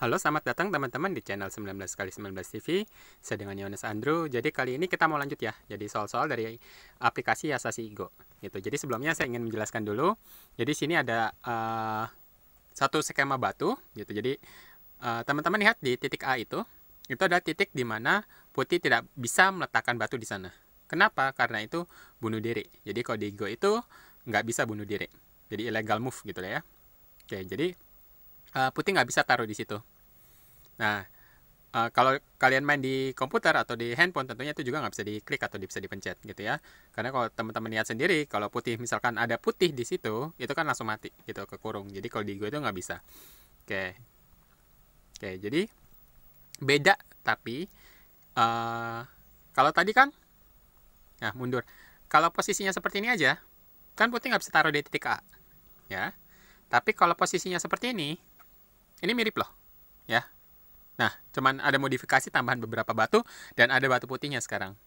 Halo, selamat datang teman-teman di channel 19x19 TV. Saya dengan Yones Andrew. Jadi kali ini kita mau lanjut ya. Jadi soal-soal dari aplikasi Asasi Go. Gitu. Jadi sebelumnya saya ingin menjelaskan dulu. Jadi sini ada satu skema batu. Gitu. Jadi teman-teman lihat di titik A itu adalah titik di mana putih tidak bisa meletakkan batu di sana. Kenapa? Karena itu bunuh diri. Jadi kalau di Go itu nggak bisa bunuh diri. Jadi illegal move gitu ya. Oke, jadi putih nggak bisa taruh di situ. Nah, kalau kalian main di komputer atau di handphone tentunya itu juga nggak bisa diklik atau bisa dipencet gitu ya. Karena kalau teman-teman lihat sendiri, kalau putih misalkan ada putih di situ, itu kan langsung mati gitu, kekurung. Jadi kalau di Go itu nggak bisa. Oke, oke. Jadi beda tapi kalau tadi kan, nah mundur. Kalau posisinya seperti ini aja, kan putih nggak bisa taruh di titik A, ya. Tapi kalau posisinya seperti ini mirip loh, ya. Nah, cuman ada modifikasi tambahan beberapa batu dan ada batu putihnya sekarang.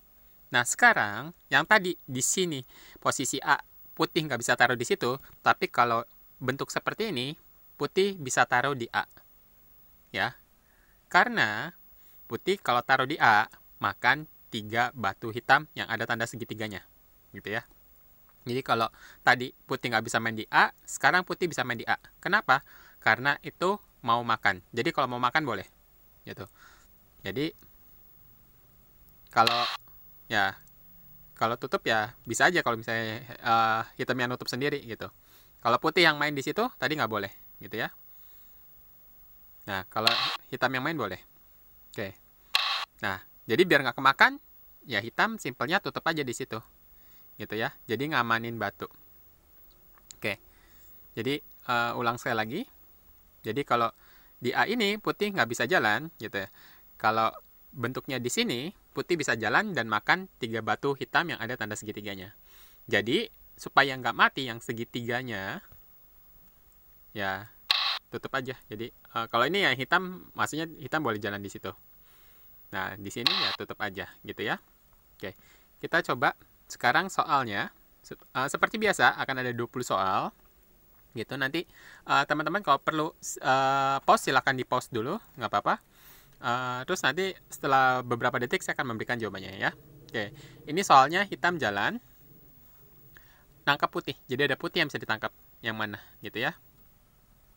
Nah, sekarang yang tadi di sini posisi A putih nggak bisa taruh di situ, tapi kalau bentuk seperti ini putih bisa taruh di A, ya. Karena putih kalau taruh di A makan 3 batu hitam yang ada tanda segitiganya, gitu ya. Jadi kalau tadi putih nggak bisa main di A, sekarang putih bisa main di A. Kenapa? Karena itu mau makan. Jadi kalau mau makan boleh, gitu. Jadi kalau ya kalau tutup ya bisa aja kalau misalnya hitam yang nutup sendiri gitu. Kalau putih yang main di situ tadi nggak boleh gitu ya. Nah kalau hitam yang main boleh. Oke. Nah jadi biar nggak kemakan ya hitam simpelnya tutup aja di situ gitu ya. Jadi ngamanin batu. Oke. Jadi ulang sekali lagi. Jadi kalau di A ini putih nggak bisa jalan gitu ya. Kalau bentuknya di sini, putih bisa jalan dan makan 3 batu hitam yang ada tanda segitiganya. Jadi, supaya nggak mati yang segitiganya, ya tutup aja. Jadi, kalau ini ya hitam, maksudnya hitam boleh jalan di situ. Nah, di sini ya tutup aja, gitu ya. Oke, kita coba sekarang soalnya. Seperti biasa, akan ada 20 soal. Gitu, nanti teman-teman kalau perlu pause, silahkan di pause dulu, nggak apa-apa. Terus nanti setelah beberapa detik saya akan memberikan jawabannya ya. Oke, ini soalnya hitam jalan, nangkap putih. Jadi ada putih yang bisa ditangkap. Yang mana gitu ya.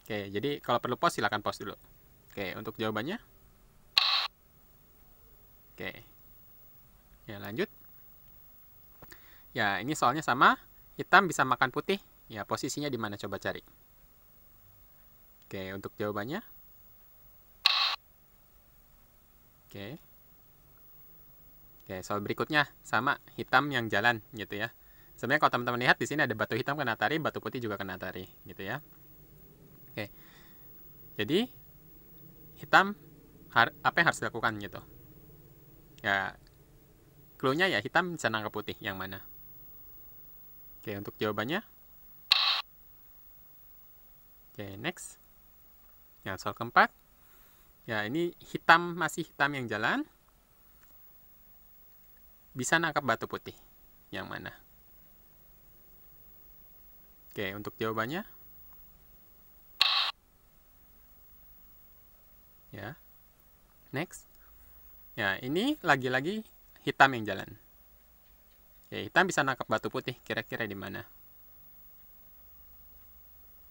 Oke, jadi kalau perlu pause silakan pause dulu. Oke, untuk jawabannya. Oke. Ya, lanjut. Ya, ini soalnya sama. Hitam bisa makan putih. Ya, posisinya di mana coba cari. Oke, untuk jawabannya. Oke. Oke, soal berikutnya sama hitam yang jalan gitu ya. Sebenarnya kalau teman-teman lihat di sini ada batu hitam kena tari, batu putih juga kena tari gitu ya. Oke. Jadi hitam apa yang harus dilakukan gitu. Ya, clue-nya ya hitam bisa nangkap putih yang mana. Oke, untuk jawabannya. Oke, next. Ya, soal keempat. Ya, ini hitam masih hitam yang jalan. Bisa nangkap batu putih. Yang mana? Oke, untuk jawabannya. Ya. Next. Ya, ini lagi-lagi hitam yang jalan. Oke, hitam bisa nangkap batu putih. Kira-kira di mana?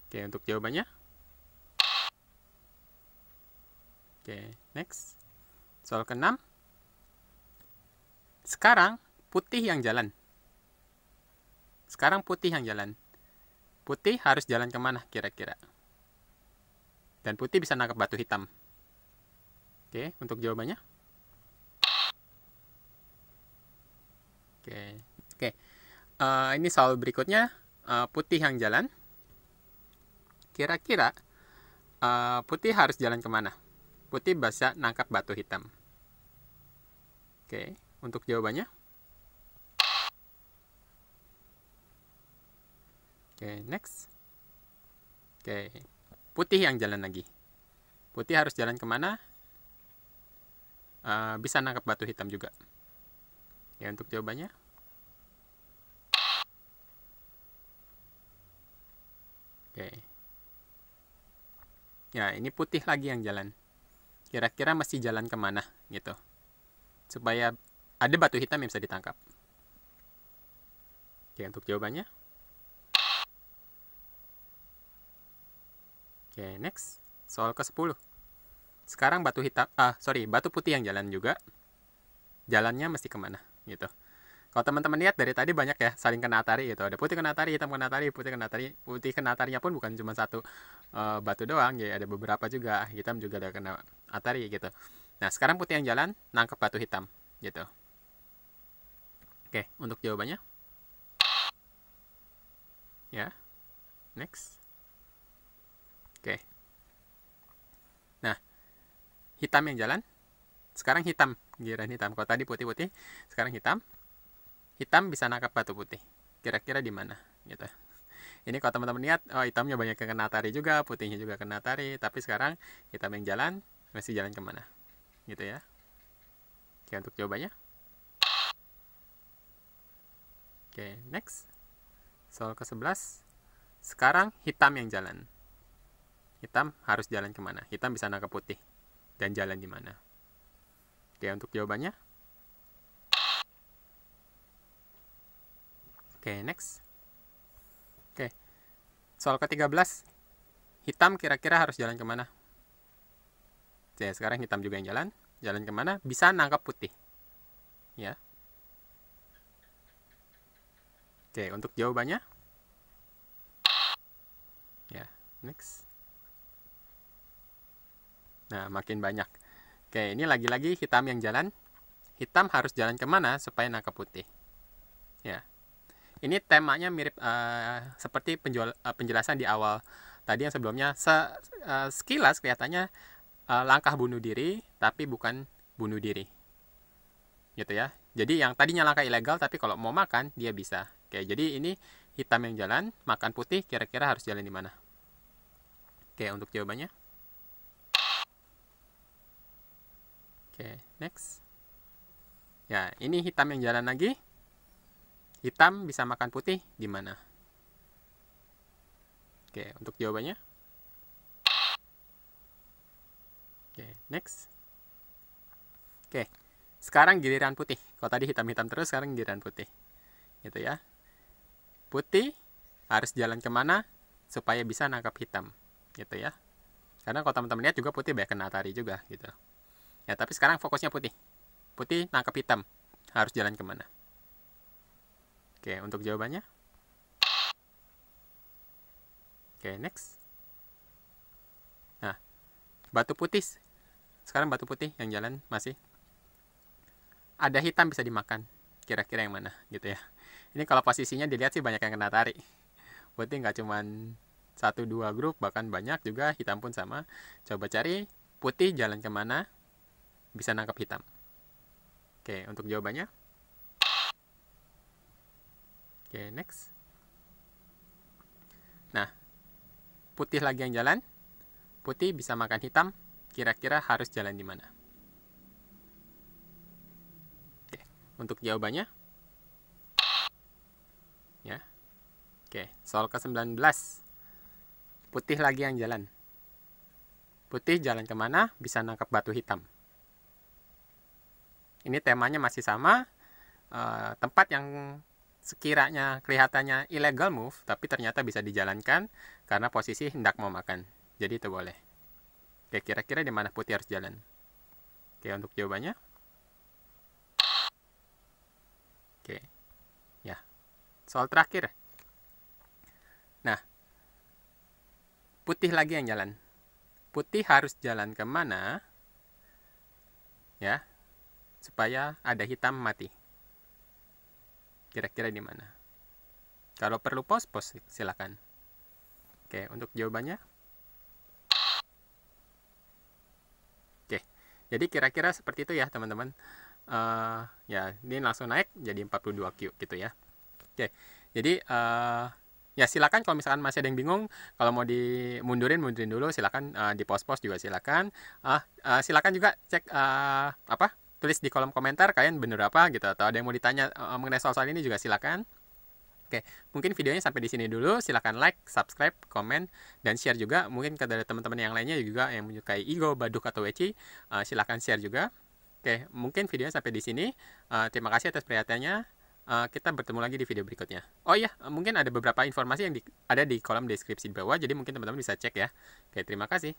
Oke, untuk jawabannya. Oke, next. Soal keenam. Sekarang putih yang jalan. Sekarang putih yang jalan. Putih harus jalan kemana kira-kira? Dan putih bisa nangkap batu hitam. Oke, untuk jawabannya. Oke, oke. Ini soal berikutnya. Putih yang jalan. Kira-kira putih harus jalan kemana? Putih bisa nangkap batu hitam. Oke, untuk jawabannya. Oke, next. Oke, putih yang jalan lagi. Putih harus jalan kemana? Bisa nangkap batu hitam juga. Ya, untuk jawabannya. Oke. Ya, ini putih lagi yang jalan. kira-kira mesti jalan kemana gitu, supaya ada batu hitam yang bisa ditangkap. Oke, untuk jawabannya. Oke, next. Soal ke-10. Sekarang batu putih yang jalan juga. Jalannya mesti kemana gitu. Kalau teman-teman lihat dari tadi banyak ya saling kena atari gitu. Ada putih kena atari, hitam kena atari, putih kena atari. Putih kena atarinya pun bukan cuma satu batu doang, ya ada beberapa juga. Hitam juga ada kena atari gitu. Nah, sekarang putih yang jalan nangkep batu hitam gitu. Oke, untuk jawabannya. Ya. Next. Oke. Nah, hitam yang jalan. Sekarang hitam, giliran hitam. Kalau tadi putih-putih, sekarang hitam. Hitam bisa nangkap batu putih. Kira-kira di mana gitu. Ini kalau teman-teman lihat, oh hitamnya banyak yang kena atari juga, putihnya juga kena atari. Tapi sekarang hitam yang jalan, masih jalan kemana? Gitu ya. Oke, untuk jawabannya. Oke, next. Soal ke-11. Sekarang hitam yang jalan. Hitam harus jalan kemana? Hitam bisa nangkap putih. Dan jalan di mana? Oke, untuk jawabannya. Oke, next. Oke, soal ke-13. Hitam kira-kira harus jalan kemana? Oke, sekarang hitam juga yang jalan. Jalan kemana? Bisa nangkap putih. Ya. Oke, untuk jawabannya. Ya, next. Nah, makin banyak. Oke, ini lagi-lagi hitam yang jalan. Hitam harus jalan kemana supaya nangkap putih? Ya. Ini temanya mirip seperti penjelasan di awal tadi yang sebelumnya. Sekilas kelihatannya langkah bunuh diri, tapi bukan bunuh diri. Gitu ya. Jadi yang tadinya langkah ilegal, tapi kalau mau makan, dia bisa. Oke, jadi ini hitam yang jalan, makan putih, kira-kira harus jalan di mana? Oke, untuk jawabannya. Oke, next. Ya, ini hitam yang jalan lagi. Hitam bisa makan putih di mana? Oke, untuk jawabannya. Oke, next. Oke, sekarang giliran putih. Kalau tadi hitam-hitam terus, sekarang giliran putih. Gitu ya. Putih harus jalan kemana supaya bisa nangkap hitam. Gitu ya. Karena kalau teman-teman lihat juga putih banyak kena atari juga gitu. Ya, tapi sekarang fokusnya putih. Putih nangkap hitam. Harus jalan kemana? Oke, untuk jawabannya. Oke, next. Nah, batu putih. Sekarang batu putih yang jalan masih. Ada hitam bisa dimakan. Kira-kira yang mana gitu ya. Ini kalau posisinya dilihat sih banyak yang kena tarik. Putih nggak cuma 1-2 grup, bahkan banyak juga. Hitam pun sama. Coba cari putih jalan kemana bisa nangkap hitam. Oke, untuk jawabannya. Oke, next. Nah, putih lagi yang jalan. Putih bisa makan hitam. Kira-kira harus jalan di mana? Oke, untuk jawabannya. Ya. Oke, soal ke-19. Putih lagi yang jalan. Putih jalan kemana bisa nangkap batu hitam. Ini temanya masih sama. Tempat yang sekiranya kelihatannya illegal move, tapi ternyata bisa dijalankan karena posisi hendak mau makan. Jadi itu boleh. Oke, kira-kira di mana putih harus jalan? Oke, untuk jawabannya. Oke, ya. Soal terakhir. Nah, putih lagi yang jalan. Putih harus jalan kemana? Ya, supaya ada hitam mati. Kira-kira di mana? Kalau perlu pos silakan. Oke, untuk jawabannya. Oke, jadi kira-kira seperti itu ya teman-teman. Ya, ini langsung naik jadi 42Q gitu ya. Oke, jadi ya silakan kalau misalkan masih ada yang bingung, kalau mau mundurin dulu silakan, di post juga silakan. Silakan juga cek tulis di kolom komentar kalian bener apa gitu, atau ada yang mau ditanya mengenai soal-soal ini juga silakan. Oke, mungkin videonya sampai di sini dulu. Silahkan like, subscribe, komen, dan share juga. Mungkin kepada teman-teman yang lainnya juga yang menyukai Igo, Baduk, atau Weci, silahkan share juga. Oke, mungkin videonya sampai di sini. Terima kasih atas perhatiannya. Kita bertemu lagi di video berikutnya. Oh iya, mungkin ada beberapa informasi yang ada di kolom deskripsi di bawah, jadi mungkin teman-teman bisa cek ya. Oke, terima kasih.